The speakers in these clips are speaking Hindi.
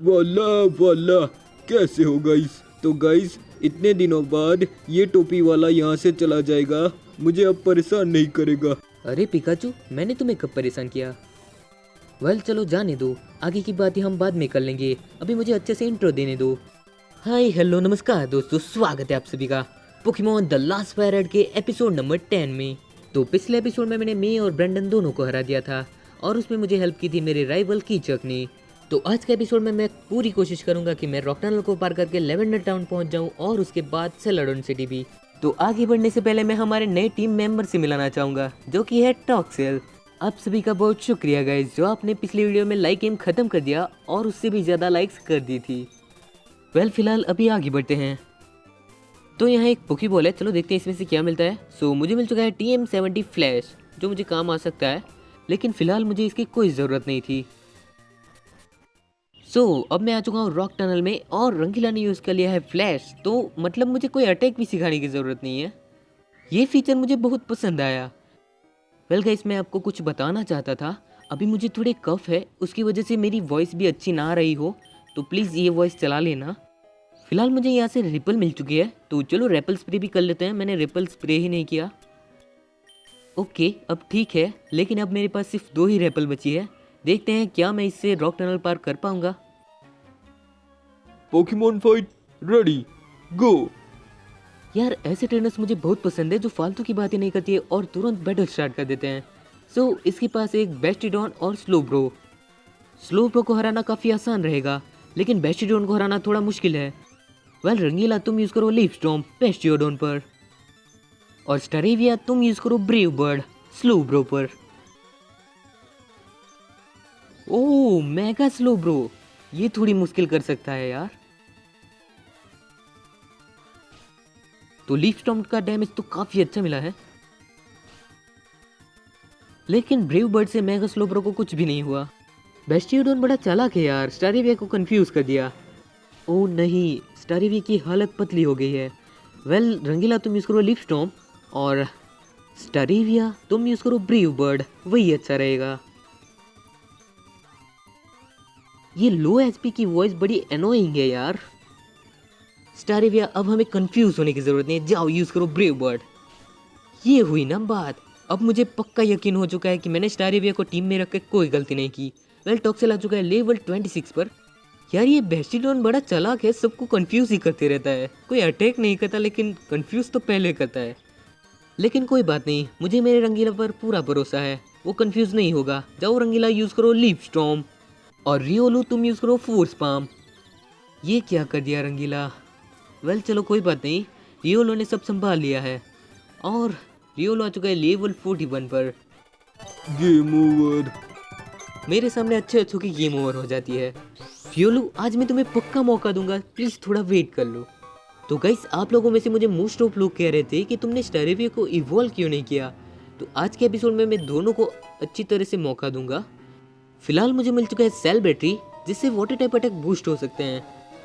वाला वाला, कैसे हो गाइस? तो गाइस, इतने दिनों बाद ये टोपी वाला यहाँ से चला जाएगा, मुझे अब परेशान नहीं करेगा। अरे पिकाचू, मैंने तुम्हें कब परेशान किया? वेल चलो जाने दो, आगे की बातें हम बाद में कर लेंगे। अभी मुझे अच्छे से इंट्रो देने दो। हाय हेलो नमस्कार दोस्तों, स्वागत है आप सभी का पोकेमॉन द लास्ट फायर के एपिसोड नंबर 10 में। तो पिछले एपिसोड में मैंने मे और ब्रेंडन दोनों को हरा दिया था और उसमें मुझे हेल्प की थी मेरे राइवल कीचक ने। तो आज के एपिसोड में मैं पूरी कोशिश करूंगा कि मैं रॉक टनल को पार करके लेवेंडर टाउन पहुंच जाऊं और उसके बाद सेलाडोन सिटी भी। तो आगे बढ़ने से पहले मैं हमारे नए टीम मेंबर से मिलाना चाहूंगा, जो कि है टॉक्सेल। आप सभी का बहुत शुक्रिया गाइस, जो आपने पिछली वीडियो में लाइक एम खत्म कर दिया और उससे भी ज़्यादा लाइक्स कर दी थी। वेल फिलहाल अभी आगे बढ़ते हैं। तो यहाँ एक पोकीबॉल है, चलो देखते हैं इसमें से क्या मिलता है। सो मुझे मिल चुका है TM70 फ्लैश, जो मुझे काम आ सकता है, लेकिन फिलहाल मुझे इसकी कोई ज़रूरत नहीं थी। अब मैं आ चुका हूँ रॉक टनल में और रंगीला ने यूज़ कर लिया है फ्लैश, तो मतलब मुझे कोई अटैक भी सिखाने की ज़रूरत नहीं है। ये फीचर मुझे बहुत पसंद आया। वेल गाइस, मैं आपको कुछ बताना चाहता था। अभी मुझे थोड़े कफ है, उसकी वजह से मेरी वॉइस भी अच्छी ना आ रही हो, तो प्लीज़ ये वॉइस चला लेना। फिलहाल मुझे यहाँ से रिपल मिल चुकी है, तो चलो रेपल स्प्रे भी कर लेते हैं। मैंने रिपल स्प्रे ही नहीं किया। ओके, अब ठीक है, लेकिन अब मेरे पास सिर्फ 2 ही रेपल बची है। देखते हैं क्या मैं इससे रॉक टनल पार कर पाऊंगा। पोकेमॉन फाइट रेडी, गो। यार ऐसे ट्रेनर्स मुझे बहुत पसंद है, जो फालतू की बातें नहीं करती है और तुरंत बैटल स्टार्ट कर देते हैं। इसके पास एक बेस्टिडॉन और स्लोब्रो। स्लोब्रो को हराना काफ़ी आसान रहेगा, लेकिन बेस्टिडॉन को हराना थोड़ा मुश्किल है। वेल रंगीला, तुम यूज़ करो लीफ स्टॉर्म बेस्टिडॉन पर, और स्टारेविया तुम यूज़ करो ब्रेव बर्ड स्लोब्रो पर। ओह मेगा स्लोब्रो, ये थोड़ी मुश्किल कर सकता है यार। तो लीफ स्टॉर्म का डैमेज तो काफी अच्छा मिला है, लेकिन ब्रेव बर्ड से मेगा स्लोब्रो को कुछ भी नहीं हुआ। बेस्टियोडोन बड़ा चालाक है यार, स्टारेविया को कंफ्यूज कर दिया। ओह नहीं, स्टारेविया की हालत पतली हो गई है। वेल रंगीला तुम यूज करो लीफ स्टॉर्म और स्टारेविया तुम यूज करो ब्रेव बर्ड, वही अच्छा रहेगा। ये लो एचपी की वॉइस बड़ी एनोइंग है यार। स्टारेविया, अब हमें कंफ्यूज होने की जरूरत नहीं है, जाओ यूज करो ब्रेव बर्ड। ये हुई ना बात। अब मुझे पक्का यकीन हो चुका है कि मैंने स्टारेविया को टीम में रख के कोई गलती नहीं की। वेल टॉक्सेल आ चुका है लेवल 26 पर। यार ये बेस्टिडॉन बड़ा चालाक है, सबको कंफ्यूज ही करते रहता है। कोई अटैक नहीं करता, लेकिन कंफ्यूज तो पहले करता है। लेकिन कोई बात नहीं, मुझे मेरे रंगीला पर पूरा भरोसा है, वो कंफ्यूज नहीं होगा। जाओ रंगीला यूज करो लीफ स्टॉर्म और रियोलू तुम यूज करो फोर्स पाम। ये क्या कर दिया रंगीला? वेल चलो कोई बात नहीं, रियोलो ने सब संभाल लिया है और रियोलो आ चुका है लेवल 41 पर। Game over. मेरे सामने अच्छे अच्छों की गेम ओवर हो जाती है। रियोलो, आज मैं तुम्हें पक्का मौका दूंगा, प्लीज थोड़ा वेट कर लो। तो गाइस, आप लोगों में से मुझे मोस्ट ऑफ लोग कह रहे थे कि तुमने स्टारेविया को इवॉल्व क्यों नहीं किया। तो आज के एपिसोड में मैं दोनों को अच्छी तरह से मौका दूंगा। फिलहाल मुझे मिल चुका है सेल बैटरी, जिससे वाटर टाइप अटैक बूस्ट हो सकते हैं।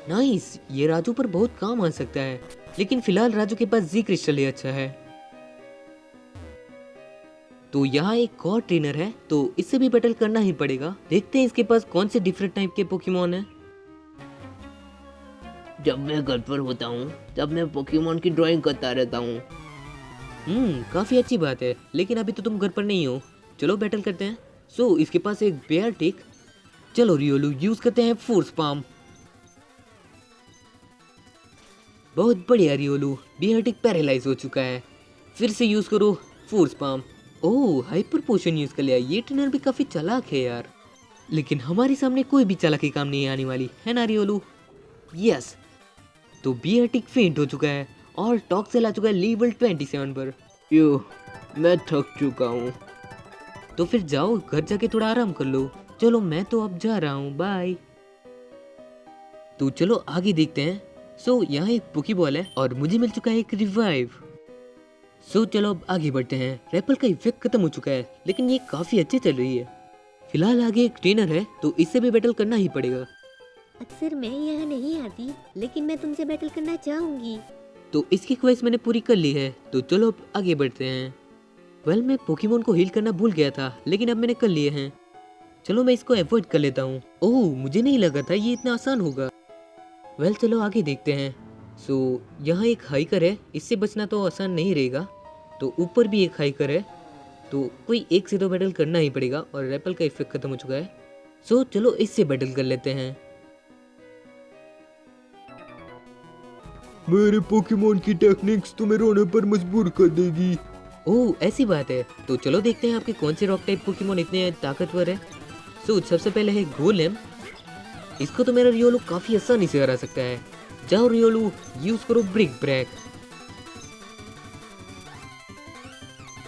नाइस, ये राजू पर बहुत काम आ सकता है, लेकिन फिलहाल राजू के पास जी क्रिस्टल ही अच्छा है। तो यहाँ एक और ट्रेनर है, तो इससे भी बैटल करना ही पड़ेगा। देखते हैं इसके पास कौन से डिफरेंट टाइप के पोकेमॉन है। जब मैं घर पर होता हूँ तब मैं पोकेमॉन की ड्राइंग करता रहता हूँ। काफी अच्छी बात है, लेकिन अभी तो तुम घर पर नहीं हो। चलो बैटल करते हैं। इसके पास एक बेयर टिक। चलो रियोलू यूज करते हैं फोर्स पाम। बहुत बढ़िया रियोलू, बेयर टिक पैरालाइज हो चुका है। फिर से यूज करो फोर्स पाम। ओह हाइपर पोशन यूज कर लिया। ये ट्रेनर भी काफी चालाक है यार, लेकिन हमारे सामने कोई भी चालाकी काम नहीं आने वाली है ना रियोलू। यस, तो बियर टिक फेंट हो चुका है और टॉक्सेल आ चुका है लेवल 27 पर। यो, मैं थक चुका हूँ। तो फिर जाओ घर जाके थोड़ा आराम कर लो। चलो मैं तो अब जा रहा हूँ, बाय। तो चलो आगे देखते हैं। यहाँ एक पोकीबॉल है और मुझे मिल चुका है एक रिवाइव। चलो अब आगे बढ़ते हैं। रेपल का इफेक्ट खत्म हो चुका है, लेकिन ये काफी अच्छी चल रही है। फिलहाल आगे एक ट्रेनर है, तो इससे भी बैटल करना ही पड़ेगा। अक्सर मैं यहाँ नहीं आती, लेकिन मैं तुमसे बैटल करना चाहूंगी। तो इसकी ख्वाहिश मैंने पूरी कर ली है, तो चलो अब आगे बढ़ते हैं। वेल मैं पोकेमॉन को हील करना भूल गया था, लेकिन अब मैंने कर लिए हैं। चलो मैं इसको अवॉइड कर लेता हूँ। ओह, मुझे नहीं लगा था ये इतना आसान होगा। वेल चलो आगे देखते हैं। सो यहाँ एक हाइकर है, इससे बचना तो आसान नहीं रहेगा। तो ऊपर भी एक हाइकर है, तो कोई एक से तो बैटल करना ही पड़ेगा और रैपल का इफेक्ट खत्म हो चुका है। सो चलो इससे बैटल कर लेते हैं। मेरे पोकेमोन की टेक्निक्स तुम्हें रोने पर मजबूर कर देगी। ओह ऐसी बात है, तो चलो देखते हैं आपके कौन से रॉक टाइप पोकेमोन इतने ताकतवर है। सो सबसे पहले है गोलेम। इसको तो मेरा रियोलू काफी आसानी से हरा सकता है। जाओ रियोलू, यूज करो ब्रिक ब्रेक।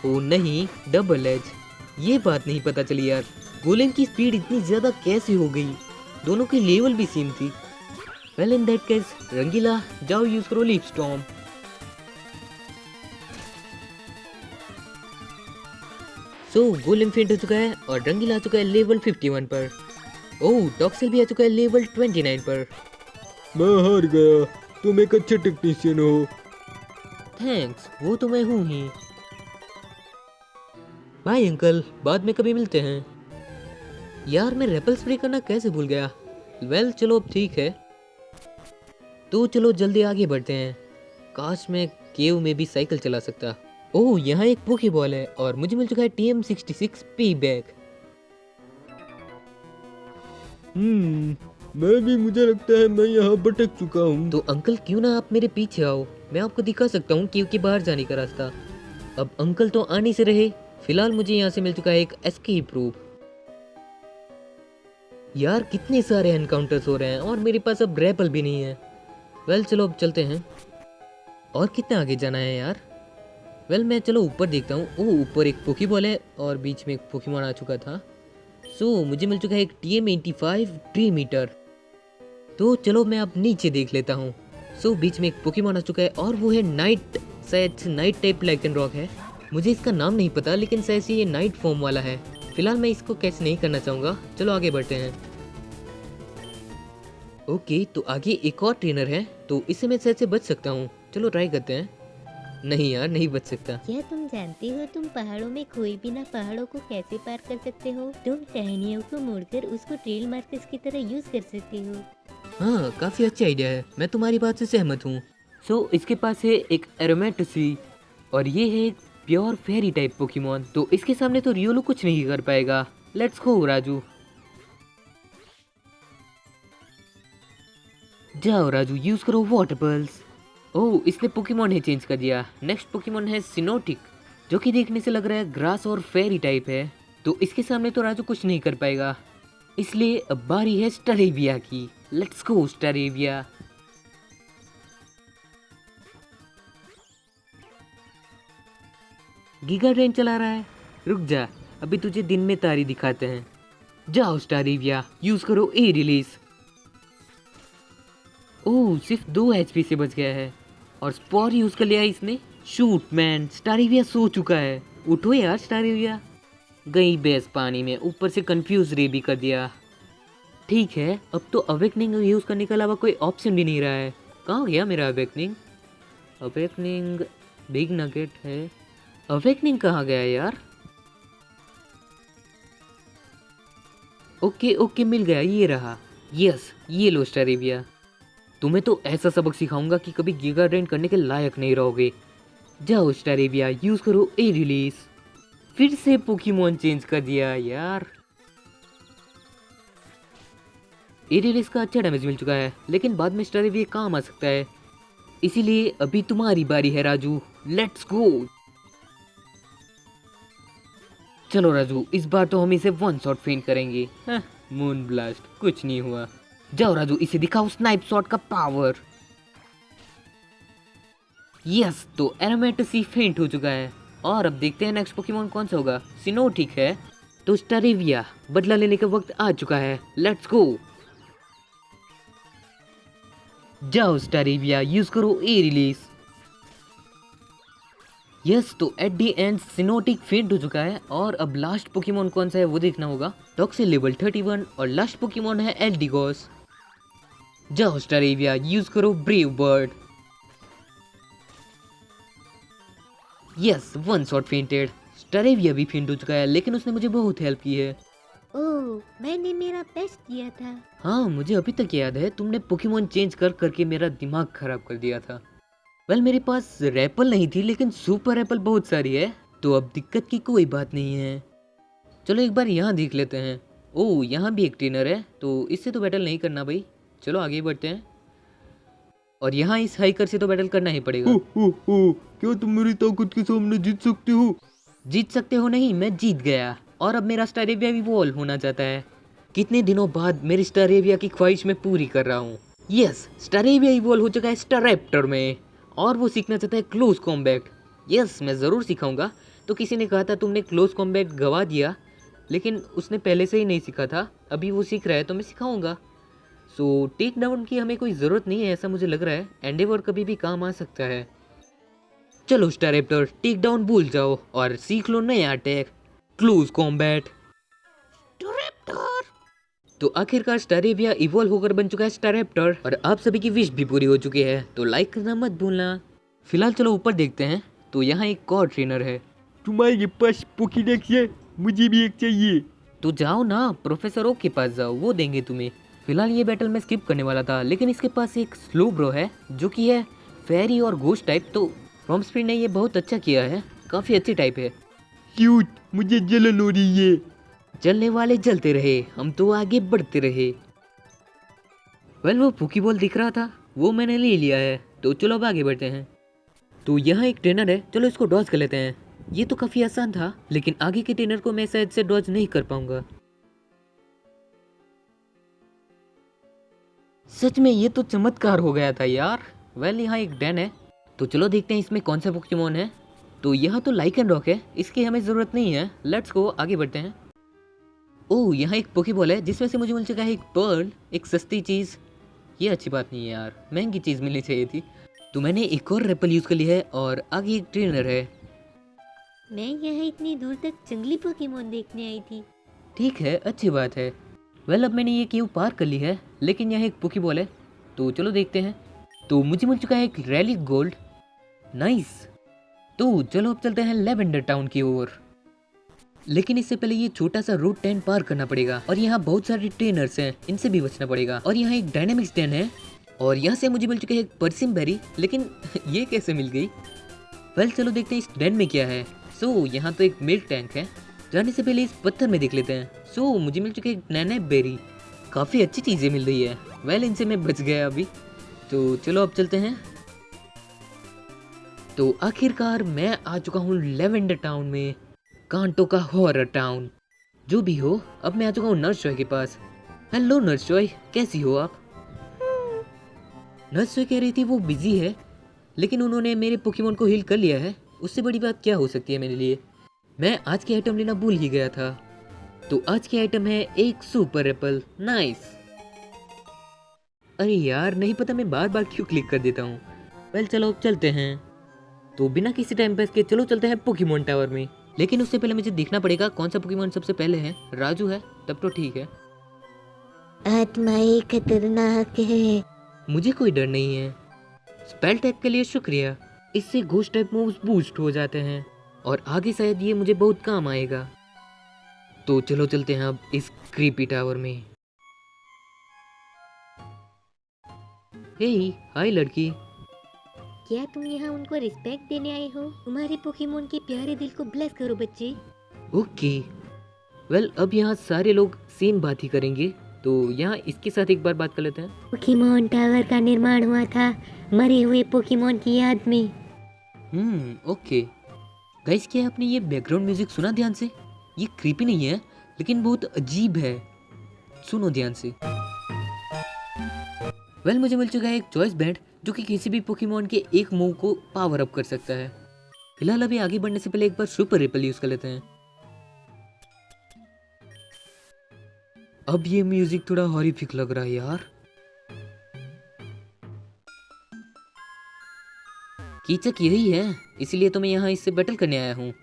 ओ नहीं, डबल एज। ये बात नहीं पता चली यार, गोलेम की स्पीड इतनी ज्यादा कैसे हो गई? दोनों की लेवल भी सेम थी। वेल इन दैट केस रंगीला, जाओ यूज करो लीफ स्टॉर्म। सो गोलेम फेंट हो चुका है और रंगीला आ चुका है लेवल 51 पर। ओह टॉक्सिल भी आ चुका है लेवल 29 पर। मैं हार गया, तुम एक अच्छे टेक्नीशियन हो। थैंक्स, वो तो मैं हूँ ही। बाय अंकल, बाद में कभी मिलते हैं। यार मैं रेपल स्प्रे करना कैसे भूल गया। वेल चलो अब ठीक है, तो चलो जल्दी आगे बढ़ते हैं। काश मैं केव में भी साइकिल चला सकता। ओह यहाँ एक पोकेबॉल है और मुझे मिल चुका है TM66 पे बैग। मैं भी, मुझे लगता है मैं यहाँ भटक चुका हूँ। तो अंकल क्यों ना आप मेरे पीछे आओ, मैं आपको दिखा सकता हूँ केव के बाहर जाने का रास्ता। अब अंकल तो आने से रहे, फिलहाल मुझे यहाँ से मिल चुका है एक एस्केप रूट। यार कितने सारे एनकाउंटर्स हो रहे हैं और मेरे पास अब रैपल भी नहीं है। वेल चलो अब चलते हैं। और कितना आगे जाना है यार? वेल मैं चलो ऊपर देखता हूँ। ओह ऊपर एक पोकेबॉल है और बीच में एक पोकेमॉन आ चुका था। सो मुझे मिल चुका है एक TM85 ड्रीम ईटर। तो चलो मैं अब नीचे देख लेता हूँ। सो बीच में एक पोकेमॉन आ चुका है और वो है नाइट, शायद नाइट टाइप लाइकन रॉक है। मुझे इसका नाम नहीं पता, लेकिन शायद से ये नाइट फॉर्म वाला है। फिलहाल मैं इसको कैच नहीं करना चाहूँगा, चलो आगे बढ़ते हैं। ओके तो आगे एक और ट्रेनर है, तो इससे मैं शायद से बच सकता हूँ। चलो ट्राई करते हैं। नहीं यार नहीं बच सकता। क्या तुम जानते हो तुम पहाड़ों में खोए बिना पहाड़ों को कैसे पार कर सकते हो? तुम टहनियों को मोड़कर उसको ट्रेल मार्कर्स की तरह यूज कर सकते हो। हाँ काफी अच्छा आइडिया है, मैं तुम्हारी बात से सहमत हूँ। सो इसके पास है एक एरोमेटसी और ये है एक प्योर फेरी टाइप पोकेमॉन, तो इसके सामने तो रियोलू कुछ नहीं कर पाएगा। Let's go Raju. जाओ राजू, यूज करो वाटर पल्स। ओह इसने पोकेमॉन ही चेंज कर दिया। नेक्स्ट पोकेमॉन है सिनोटिक, जो कि देखने से लग रहा है ग्रास और फेरी टाइप है, तो इसके सामने तो राजू कुछ नहीं कर पाएगा। इसलिए अब बारी है स्टारेविया की। Let's go Staravia. Giga train चला रहा है, रुक जा, अभी तुझे दिन में तारी दिखाते हैं। जाओ स्टारेविया, यूज करो ए रिलीज। ओह सिर्फ 2 HP से बच गया है और स्पॉर यूज कर लिया इसने। शूट मैन, स्टारेविया सो चुका है। उठो यार स्टारेविया। गई बेस पानी में, ऊपर से कंफ्यूज रे भी कर दिया। ठीक है, अब तो अवेकनिंग यूज करने के अलावा कोई ऑप्शन भी नहीं रहा है। कहाँ गया मेरा अवेकनिंग? अवेकनिंग बिग नगेट है। अवेकनिंग कहाँ गया यार? ओके ओके मिल गया, ये रहा। यस ये लो स्टारेविया। तुम्हें तो ऐसा सबक सिखाऊंगा कि कभी गीगा ड्रेन करने के लायक नहीं रहोगे। जाओ स्टारेविया, यूज करो ए रिलीज। फिर से पोकेमॉन चेंज कर दिया यार। ए रिलीज का अच्छा डैमेज मिल चुका है, लेकिन बाद में स्टारेविया काम आ सकता है। इसीलिए अभी तुम्हारी बारी है राजू, लेट्स गो। चलो राजू, इस बार तो हम इसे 1 शॉट फेंट करेंगे। मून ब्लास्ट, कुछ नहीं हुआ। जाओ राजू, इसे दिखाओ स्नाइप शॉट का पावर। यस, तो एरोमेटसी फेंट हो चुका है। और अब देखते हैं नेक्स्ट पोकेमॉन कौन सा होगा। सिनोटिक है, तो स्टारेविया, बदला लेने का वक्त आ चुका है। Let's go. जाओ स्टारेविया, यूज करो ए रिलीज। यस, तो एट दी एंड सिनोटिक फेंट हो चुका है। और अब लास्ट पोकेमॉन कौन सा है वो देखना होगा। टॉक्सिल लेवल 31 और लास्ट पोकेमॉन है एल्डिगोस। जाओ स्टारेविया, यूज करो brave bird. Yes, 1 shot fainted. Staravia भी फेंट हो चुका है, लेकिन उसने मुझे बहुत हेल्प की है। ओह मैंने मेरा बेस्ट दिया था। हाँ, मुझे अभी तक याद है तुमने पोकेमोन चेंज कर करके मेरा दिमाग खराब कर दिया था। वेल, मेरे पास रैपल नहीं थी लेकिन सुपर एप्पल बहुत सारी है, तो अब दिक्कत की कोई बात नहीं है। चलो एक बार यहाँ देख लेते हैं। ओह, यहाँ भी एक ट्रेनर है, तो इससे तो बैटल नहीं करना भाई। चलो आगे बढ़ते हैं। और यहाँ इस हाइकर से तो बैटल करना ही पड़ेगा। क्या तुम मेरी ताकत के सामने जीत सकते हो? जीत सकते हो नहीं, मैं जीत गया और अब मेरा स्टारेविया इवॉल्व होना चाहता है। कितने दिनों बाद मेरी स्टारेविया की ख्वाहिश मैं पूरी कर रहा हूँ। यस, स्टारेविया इवॉल्व हो चुका है स्टारैप्टर में और वो सीखना चाहता है क्लोज कॉम्बैट। यस, मैं ज़रूर सिखाऊंगा। तो किसी ने कहा था तुमने क्लोज कॉम्बैट गवा दिया, लेकिन उसने पहले से ही नहीं सीखा था, अभी वो सीख रहा है तो मैं सिखाऊंगा। सो टेक डाउन की हमें कोई ज़रूरत नहीं है, ऐसा मुझे लग रहा है। एंडेवर कभी भी काम आ सकता है। चलो स्टारैप्टर, टेक डाउन भूल जाओ और सीख लो नया अटैक, क्लोज कॉम्बैट। तो आखिरकार स्टारेविया इवॉल्व होकर बन चुका है स्टारैप्टर और आप सभी की विश भी पूरी हो चुकी है, तो लाइक करना मत भूलना। फिलहाल चलो ऊपर देखते हैं। तो यहाँ एक और ट्रेनर है। तुम्हारे पास पोकेडेक्स है? मुझे भी एक चाहिए। तो जाओ ना, प्रोफेसर ओक के पास जाओ, वो देंगे तुम्हें। फिलहाल ये बैटल मैं स्किप करने वाला था, लेकिन इसके पास एक स्लो ब्रो है जो कि है फेरी और घोस्ट टाइप। तो फ्रॉम स्प्रिंग ने ये बहुत अच्छा किया है, काफ़ी अच्छी टाइप है। क्यूट, मुझे जलन हो रही है। जलने वाले जलते रहे, हम तो आगे बढ़ते रहे। वेल, वो पोकीबॉल दिख रहा था, वो मैंने ले लिया है, तो चलो अब आगे बढ़ते हैं। तो यहाँ एक ट्रेनर है, चलो इसको डॉज कर लेते हैं। ये तो काफ़ी आसान था, लेकिन आगे के ट्रेनर को मैं शायद से डॉज नहीं कर पाऊंगा। सच में ये तो चमत्कार हो गया था यार। वेल, यहाँ एक डैन है, तो चलो देखते हैं इसमें कौन सा पोकेमोन है। तो यहाँ तो लाइकन रॉक है, इसकी हमें ज़रूरत नहीं है। लेट्स गो, आगे बढ़ते हैं। ओह, यहाँ एक पोकेबॉल है जिसमें से मुझे मिल चुका है एक पर्ल, एक सस्ती चीज़। ये अच्छी बात नहीं है यार, महंगी चीज़ मिलनी चाहिए थी। तो मैंने एक और रेपल यूज़ कर ली है और आगे एक ट्रेनर है। मैं यहाँ इतनी दूर तक जंगली पोकेमोन देखने आई थी। ठीक है, अच्छी बात है। वेल, अब मैंने ये क्यू पार कर ली है, लेकिन यहाँ एक पोकेबॉल है, तो चलो देखते हैं। तो मुझे मिल चुका है एक रैलिक गोल्ड। नाइस। तो चलो अब चलते हैं लेवेंडर टाउन की ओर, लेकिन इससे पहले ये छोटा सा रूट 10 पार करना पड़ेगा और यहाँ बहुत सारे ट्रेनर्स हैं, इनसे भी बचना पड़ेगा। और यहाँ एक डायनामिक्स डैन है और यहाँ से मुझे मिल चुका है एक परसिम बेरी, लेकिन ये कैसे मिल गई? वेल, चलो देखते हैं इस डैन में क्या है। सो यहाँ तो एक मिल्क टैंक है, जाने से पहले इस पत्थर में देख लेते हैं। सो मुझे मिल चुके एक नैनेप बेरी, काफ़ी अच्छी चीज़ें मिल रही है। वेल, इनसे मैं बच गया अभी, तो चलो अब चलते हैं। तो आखिरकार मैं आ चुका हूँ लेवेंडर टाउन में, कांटो का हॉरर टाउन। जो भी हो, अब मैं आ चुका हूँ नर्स जॉय के पास। हेलो नर्स जॉय, कैसी हो आप? नर्स जॉय कह रही थी वो बिजी है, लेकिन उन्होंने मेरे पोकेमोन को हील कर लिया है। उससे बड़ी बात क्या हो सकती है मेरे लिए? मैं आज की आइटम लेना भूल ही गया था। तो आज की आइटम है एक सुपर एप्पल। नाइस। अरे यार, नहीं पता मैं बार बार क्यों क्लिक कर देता हूँ। वेल, चलो अब चलते हैं। तो बिना किसी टाइम पास के चलो चलते हैं पोकेमोन टावर में, लेकिन उससे पहले मुझे देखना पड़ेगा कौन सा पोकेमोन सबसे पहले है। राजू है तब तो ठीक है। आत्माएं खतरनाक है। मुझे कोई डर नहीं है। स्पेल टैग के लिए शुक्रिया, इससे घोस्ट टाइप मूव्स बूस्ट हो जाते हैं और आगे शायद ये मुझे बहुत काम आएगा। तो चलो चलते हैं अब इस क्रीपी टावर में। हे हाय लड़की। क्या तुम यहाँ उनको रिस्पेक्ट देने आए हो? तुम्हारे पोकेमोन के प्यारे दिल को ब्लेस करो बच्चे। ओके। वेल, अब यहाँ सारे लोग सेम बात ही करेंगे, तो यहाँ इसके साथ एक बार बात कर लेते हैं। पोकेमोन टावर का निर्माण हुआ था मरे हुए पोकेमोन की याद में। ओके गाइस, क्या आपने ये बैकग्राउंड म्यूजिक सुना ध्यान से? ये क्रीपी नहीं है, लेकिन बहुत अजीब है। सुनो ध्यान से। वेल, मुझे मिल चुका है एक चॉइस बैंड जो कि किसी भी पोकेमोन के एक मूव को पावर अप कर सकता है। फिलहाल अभी आगे बढ़ने से पहले एक बार सुपर रिपल यूज कर लेते हैं। अब ये म्यूजिक थोड़ा हॉरिफिक लग रहा है यार। कीचक यही है, इसलिए तो मैं यहाँ इससे बैटल करने आया हूँ।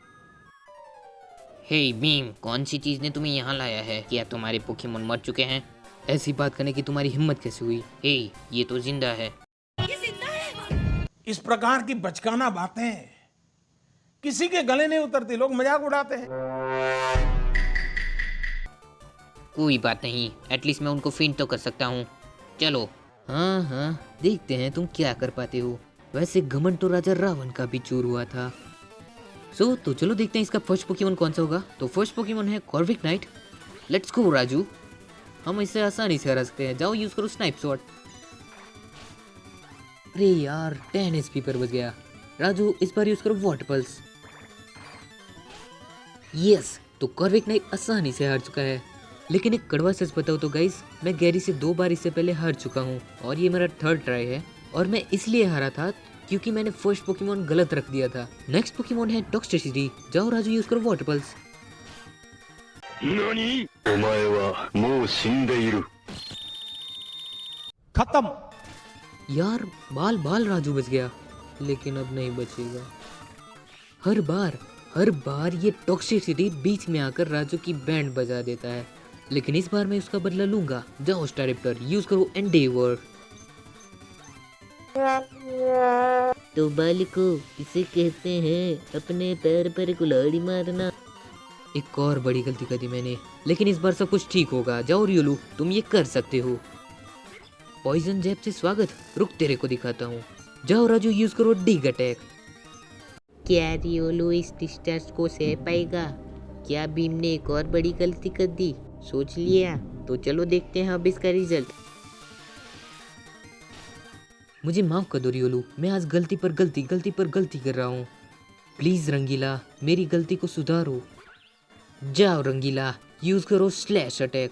हे बीम, कौन सी चीज ने तुम्हें यहाँ लाया है? क्या तुम्हारे पोकेमोन मर चुके हैं? ऐसी बात करने की तुम्हारी हिम्मत कैसे हुई? हे, ये तो जिंदा है। इस प्रकार की बचकाना बातें किसी के गले नहीं उतरती, लोग मजाक उड़ाते हैं। कोई बात नहीं, एटलीस्ट मैं उनको फेंट तो कर सकता हूँ। चलो। हाँ हाँ, देखते हैं तुम क्या कर पाते हो। वैसे घमंड तो राजा रावण का भी चूर हुआ था। तो चलो देखते हैं इसका फर्स्ट पोकेमॉन कौन सा होगा। तो फर्स्ट पोकेमॉन है कॉर्विक नाइट। लेट्स गो राजू, हम इसे आसानी से हरा सकते हैं। जाओ यूज करो स्नाइप शॉट। अरे यार 10 एचपी पर बच गया। राजू इस बार यूज करो वाटर पल्स। यस, तो कॉर्विक नाइट आसानी से हार चुका है। लेकिन एक कड़वा सच बताओ तो गाइस, मैं गैरी से 2 बार इससे पहले हार चुका हूँ और ये मेरा 3rd ट्राई है। और मैं इसलिए हारा था क्योंकि मैंने फर्स्ट पोकेमॉन गलत रख दिया था। नेक्स्ट पोकेमॉन है टॉक्सिसिटी। जाओ राजू यूज करो वाटर पल्स। खत्म। यार बाल बाल राजू बच गया, लेकिन अब नहीं बचेगा। हर बार ये टॉक्सिसिटी बीच में आकर राजू की बैंड बजा देता है, लेकिन इस बार मैं उसका बदला लूंगा। जाओ स्टारप्टर यूज करो एंडेवर। तो बालिको, इसे कहते हैं अपने पैर पर कुल्हाड़ी मारना। एक और बड़ी गलती कर दी मैंने, लेकिन इस बार सब कुछ ठीक होगा। जाओ रियोलू, तुम ये कर सकते हो। पॉइजन जैब से स्वागत, रुक तेरे को दिखाता हूँ। जाओ राजू यूज करो डिग अटैक। क्या रियोलो इस डिस्टेंस को सह पाएगा? क्या भीम ने एक और बड़ी गलती कर दी? सोच लिया? तो चलो देखते हैं अब इसका रिजल्ट। मुझे माफ कर दो रियोलू, मैं आज गलती पर गलती कर रहा हूँ। प्लीज रंगीला, मेरी गलती को सुधारो। जाओ रंगीला यूज करो स्लैश अटैक।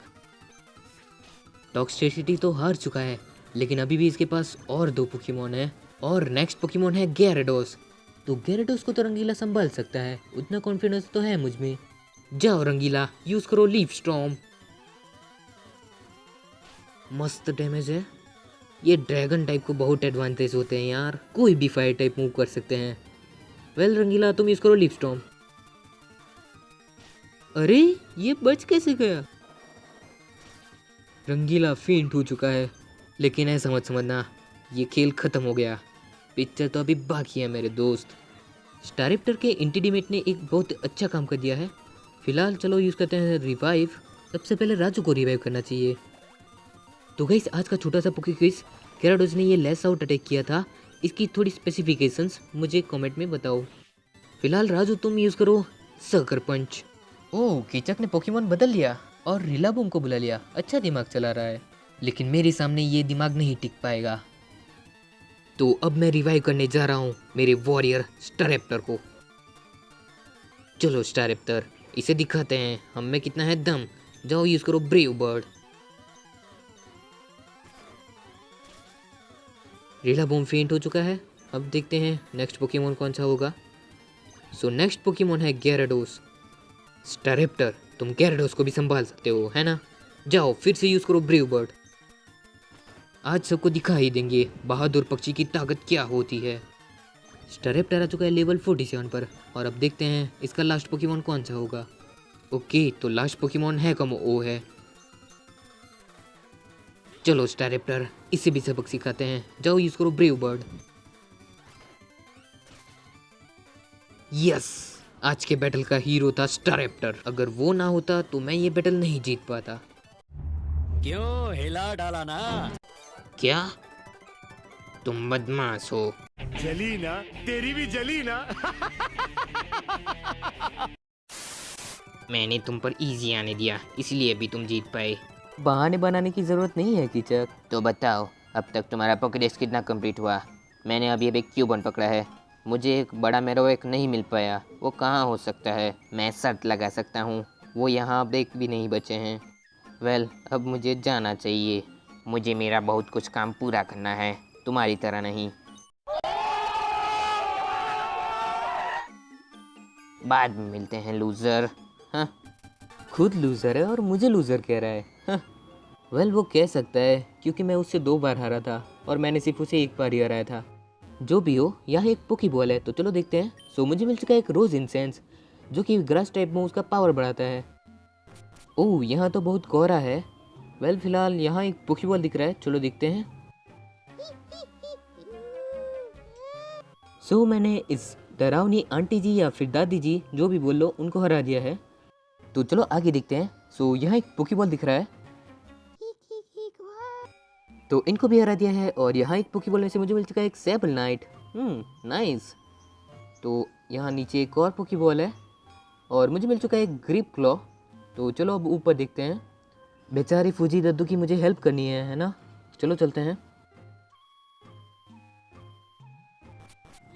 टॉक्सिसिटी तो हार चुका है, लेकिन अभी भी इसके पास और 2 पोकेमॉन है और नेक्स्ट पोकेमॉन है gyarados। तो gyarados को तो रंगीला संभाल सकता है, उतना कॉन्फिडेंस तो है मुझ में। जाओ रंगीला यूज करो लीफ स्टॉर्म। मस्त डैमेज है। ये ड्रैगन टाइप को बहुत एडवांटेज होते हैं यार, कोई भी फायर टाइप मूव कर सकते हैं। वेल रंगीला तुम यूज करो लीफ स्टॉर्म। अरे ये बच कैसे गया? रंगीला फेंट हो चुका है, लेकिन ऐसा मत समझना, ये खेल खत्म हो गया। पिक्चर तो अभी बाकी है मेरे दोस्त। स्टारप्टर के इंटीमेट ने एक बहुत अच्छा काम कर दिया है। फिलहाल चलो यूज़ करते हैं रिवाइव। सबसे पहले राजू को रिवाइव करना चाहिए। तो गाइस आज का छोटा सा पोके क्विज, gyarados ने ये लेस आउट अटैक किया था, इसकी थोड़ी स्पेसिफिकेशंस मुझे कमेंट में बताओ। फिलहाल राजू तुम यूज़ करो सकर पंच। ओह कीचक ने पोकेमॉन बदल लिया और रिलाबूम को बुला लिया। अच्छा दिमाग चला रहा है, लेकिन मेरे सामने ये दिमाग नहीं टिक पाएगा। तो अब मैं रिवाइव करने जा रहा हूँ मेरे वॉरियर स्टारप्टर को। चलो स्टारप्टर, इसे दिखाते हैं हम में कितना है दम। जाओ यूज करो ब्रेव बर्ड। रिलाबूम फेंट हो चुका है। अब देखते हैं नेक्स्ट पोकेमॉन कौन सा होगा। सो नेक्स्ट पोकेमॉन है gyarados। स्टारप्टर तुम gyarados को भी संभाल सकते हो, है ना? जाओ फिर से यूज करो ब्रेव बर्ड। आज सबको दिखा ही देंगे बहादुर पक्षी की ताकत क्या होती है। स्टारप्टर आ चुका है लेवल 47 पर और अब देखते हैं इसका लास्ट पोकेमॉन कौन सा होगा। ओके, तो लास्ट पोकेमॉन है कमो है। चलो स्टारप्टर, इसे भी सबक सिखाते हैं। जाओ यूज करो ब्रेव बर्ड। यस, आज के बैटल का हीरो था स्टारप्टर। अगर वो ना होता तो मैं ये बैटल नहीं जीत पाता। क्यों हिला डाला ना? क्या तुम बदमाश हो? जली ना, तेरी भी जली ना। मैंने तुम पर इजी आने दिया, इसलिए भी तुम जीत पाए। बहाने बनाने की जरूरत नहीं है कीचक। तो बताओ अब तक तुम्हारा पोकेडेक्स कितना कंप्लीट हुआ? मैंने अभी एक क्यूबन पकड़ा है, मुझे एक बड़ा मेरोवेक नहीं मिल पाया। वो कहाँ हो सकता है? मैं शर्त लगा सकता हूँ वो यहाँ अब एक भी नहीं बचे हैं। वेल, अब मुझे जाना चाहिए। मुझे मेरा बहुत कुछ काम पूरा करना है, तुम्हारी तरह नहीं। बाद में मिलते हैं लूज़र। हाँ, खुद लूजर है और मुझे लूजर कह रहा है। हाँ। वेल वो कह सकता है क्योंकि मैं उससे 2 बार हारा था और मैंने सिर्फ उसे 1 बार ही हराया था। जो भी हो, यहाँ एक पोकी बॉल है, तो चलो देखते हैं। सो मुझे मिल चुका है एक रोज इंसेंस, जो कि ग्रास टाइप में उसका पावर बढ़ाता है। ओह, यहाँ तो बहुत कोहरा है। वेल फिलहाल यहाँ एक पोकी बॉल दिख रहा है, चलो देखते हैं। सो मैंने इस डरावनी आंटी जी या फिर दादी जी, जो भी बोल लो, उनको हरा दिया है। तो चलो आगे देखते हैं। सो यहाँ एक पोकेबॉल दिख रहा है, तो इनको भी हरा दिया है। और यहाँ एक पोकेबॉल में से मुझे मिल चुका है एक सेबल नाइट। नाइस। तो यहाँ नीचे एक और पोकेबॉल है और मुझे मिल चुका है एक ग्रिप क्लॉ। तो चलो अब ऊपर देखते हैं। बेचारी फूजी दद्दू की मुझे हेल्प करनी है ना। चलो चलते हैं।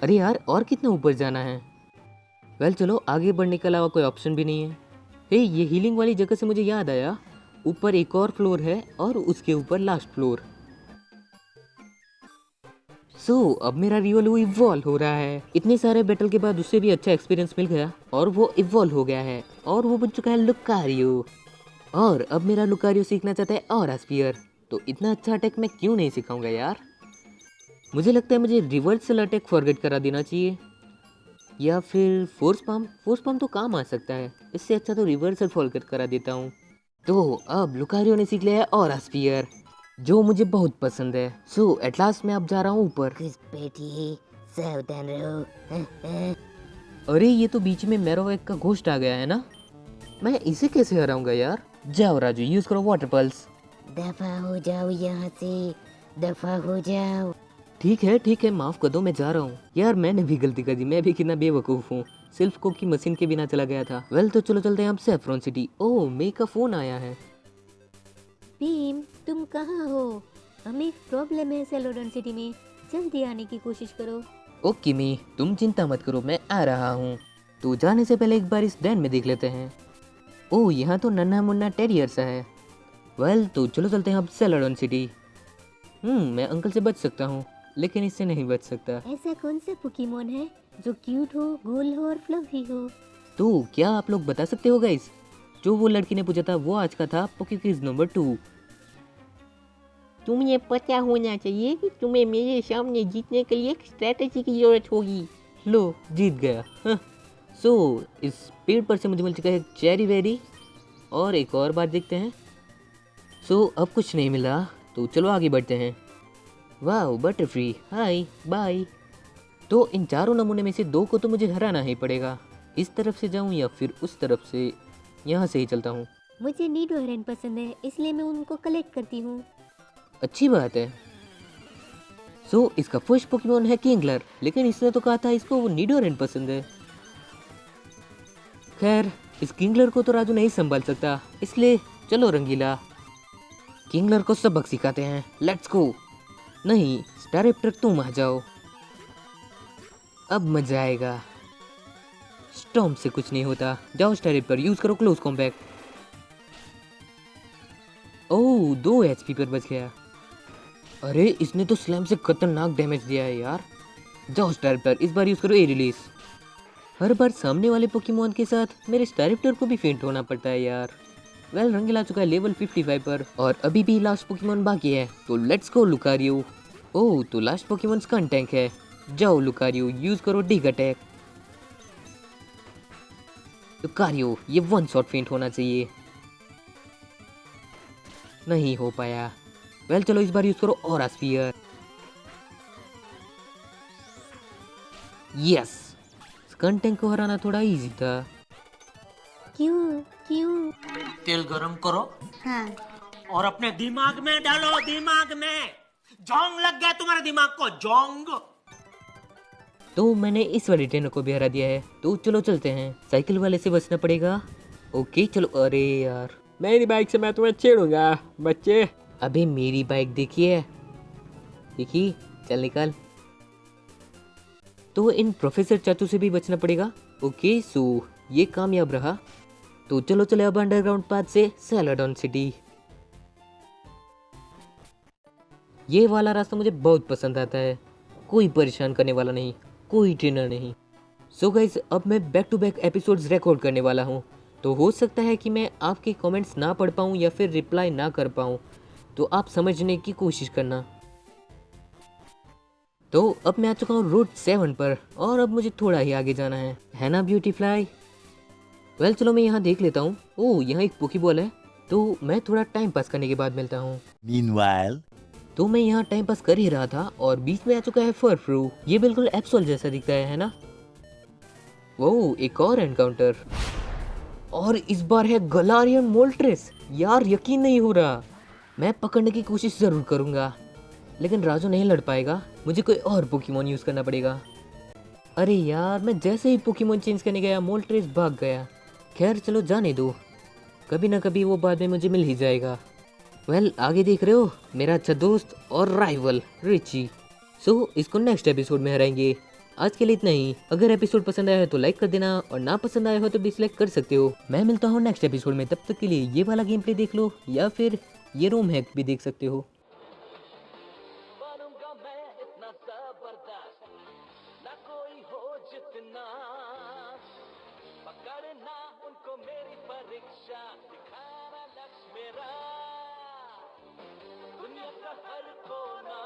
अरे यार, और कितना ऊपर जाना है? वेल चलो, आगे बढ़ने के अलावा कोई ऑप्शन भी नहीं है। हे, ये हीलिंग वाली जगह से मुझे याद आया, ऊपर एक और फ्लोर है और उसके ऊपर लास्ट फ्लोर। सो अब मेरा रिवोल्यू इवॉल्व हो रहा है। इतने सारे बैटल के बाद उससे भी अच्छा एक्सपीरियंस मिल गया और वो इवॉल्व हो गया है और वो बन चुका है लुकारियो। और अब मेरा लुकारियो सीखना चाहता है ऑरा स्फीयर। तो इतना अच्छा अटैक मैं क्यों नहीं सिखाऊंगा यार। मुझे लगता है मुझे रिवर्सल अटैक फॉरगेट करा देना चाहिए, या फिर फोर्स पाम तो काम आ सकता है। इससे अच्छा तो रिवर्सल फॉरगेट करा देता हूँ। तो अब लुकारियो ने सीख लिया है ऑरा स्फीयर, जो मुझे बहुत पसंद है। सो एट लास्ट मैं अब जा रहा हूँ ऊपर। घुसपैठिए, सावधान रहो। अरे ये तो बीच में मेरोवेक का घोस्ट आ गया है ना। मैं इसे कैसे हराऊंगा यार। जाओ राजू, यूज करो वाटर पल्स। दफा हो जाओ यहाँ से, दफा हो जाओ। ठीक है, माफ कर दो, मैं जा रहा हूँ। यार मैंने भी गलती कर दी, मैं भी कितना बेवकूफ़ हूँ। सिर्फ कोक की मशीन के बिना चला गया था। वेल तो चलो चलते हैं हम सेफ्रॉन सिटी। ओह, मे का फ़ोन आया है। भीम, तुम कहाँ हो? हमें प्रॉब्लम है सेलोडन सिटी में, जल्दी आने की कोशिश करो। ओके मी, तुम चिंता मत करो, मैं आ रहा हूँ। तो जाने से पहले एक बार इस डैन में देख लेते हैं। ओह, यहाँ तो नन्हा मुन्ना टेरियर सा है। वेल तो चलो चलते हैं अब सेलोडन सिटी। मैं अंकल से बच सकता हूँ, लेकिन इससे नहीं बच सकता। ऐसा कौन सा पोकेमोन है जो क्यूट हो, गोल हो और फ्लफी हो? तो क्या आप लोग बता सकते हो गाइस? जो वो लड़की ने पूछा था वो आज का था पोकेक्विज नंबर 2। तुम्हें पता होना चाहिए कि तुम्हें मेरे सामने जीतने के लिए एक स्ट्रेटेजी की जरूरत होगी। लो, जीत गया। सो इस पेड़ पर से मुझे मिल चुका है चेरी वेरी। और एक और बात देखते हैं। सो अब कुछ नहीं मिला, तो चलो आगे बढ़ते हैं। वाह, बटरफ्री, हाय बाय। तो इन चारों नमूने में से 2 को तो मुझे हराना ही पड़ेगा। इस तरफ से जाऊं या फिर उस तरफ से? यहाँ से ही चलता हूँ। मुझे नीडोरेन पसंद है, इसलिए मैं उनको कलेक्ट करती हूँ। अच्छी बात है। सो इसका फर्स्ट पोकेमोन है किंगलर, लेकिन इसने तो कहा था इसको वो नीडोरेन पसंद है। खैर, इस किंगलर को तो राजू नहीं संभाल सकता, इसलिए चलो रंगीला, किंगलर को सबक सिखाते हैं। Let's go. नहीं, स्टारेप्टर तुम आ जाओ, अब मजा आएगा। स्टॉर्म से कुछ नहीं होता। जाओ स्टारेप्टर, यूज करो क्लोज कॉम्बैट। ओह, 2 HP पर बच गया। अरे इसने तो स्लैम से खतरनाक डैमेज दिया है यार। जाओ स्टारेप्टर, इस बार यूज करो ए रिलीज। हर बार सामने वाले पोकेमोन के साथ मेरे स्टारेप्टर को भी फेंट होना पड़ता है यार। वेल, रंगीला चुका है लेवल 55 पर और अभी भी लास्ट पोकेमोन बाकी है, तो लेट्स गो लुकारियो। ओह, तो लास्ट पोकेमोन स्कन टैंक है। जाओ लुकारियो, यूज करो डिग अटैक। लुकारियो, ये 1 शॉट फेंट होना चाहिए। नहीं हो पाया। वेल चलो इस बार यूज करो ऑरा स्फीयर। यस, स्कन टैंक को हराना थोड़ा इजी था। क्यों क्यों? तेल गरम करो हाँ। और अपने दिमाग में डालो, दिमाग में जोंग लग गया तुम्हारे दिमाग को, जोंग। तो मैंने इस वाले ट्रेनर को भी हरा दिया है, तो चलो चलते हैं। साइकिल वाले से बचना पड़ेगा। ओके चलो। अरे यार, मेरी बाइक से मैं तुम्हें छेड़ूंगा बच्चे। अबे मेरी बाइक देखिए, देखिए, चल निकाल। तो इन प्रोफेसर चाचू से भी बचना पड़ेगा। ओके, सो ये कामयाब रहा। तो चलो चले अब अंडरग्राउंड पाथ से सेलोडन सिटी। ये वाला रास्ता मुझे बहुत पसंद आता है, कोई परेशान करने वाला नहीं, कोई ट्रेनर नहीं। सो गाइस, अब मैं back to back episodes record करने वाला हूँ, तो हो सकता है कि मैं आपके कमेंट्स ना पढ़ पाऊँ या फिर रिप्लाई ना कर पाऊँ, तो आप समझने की कोशिश करना। तो अब मैं आ चुका हूँ रोड 7 पर और अब मुझे थोड़ा ही आगे जाना है ना ब्यूटीफ्लाई? वेल चलो मैं यहाँ देख लेता हूँ। ओह, यहाँ एक पोकेबॉल है, तो मैं थोड़ा टाइम पास करने के बाद मिलता हूँ। Meanwhile, तो मैं यहाँ टाइम पास कर ही रहा था और बीच में आ चुका है फरफ्रू। ये बिल्कुल एप्सोल जैसा दिखता है ना? वो एक और एनकाउंटर। और इस बार है गलारियन मोल्ट्रेस। यार यकीन नहीं हो रहा। मैं पकड़ने की कोशिश ज़रूर करूँगा, लेकिन राजू नहीं लड़ पाएगा। मुझे कोई और पोकेमोन यूज़ करना पड़ेगा। अरे यार, मैं जैसे ही पोकेमोन चेंज करने गया मोल्ट्रेस भाग गया। खैर चलो जाने दो, कभी ना कभी वो बाद में मुझे मिल ही जाएगा। वेल, आगे देख रहे हो, मेरा अच्छा दोस्त और राइवल रिची। सो इसको नेक्स्ट एपिसोड में हराएंगे। आज के लिए इतना ही। अगर एपिसोड पसंद आया है तो लाइक कर देना, और ना पसंद आया हो तो डिसलाइक कर सकते हो। मैं मिलता हूँ नेक्स्ट एपिसोड में। तब तक के लिए ये वाला गेम प्ले देख लो, या फिर ये रोम हैक भी देख सकते हो। बनूंगा मैं इतना जबरदस्त, ना कोई हो जितना, पकड़ना उनको मेरी परीक्षा, दिखाना लक्ष्य मेरा, दुनिया का हर कोना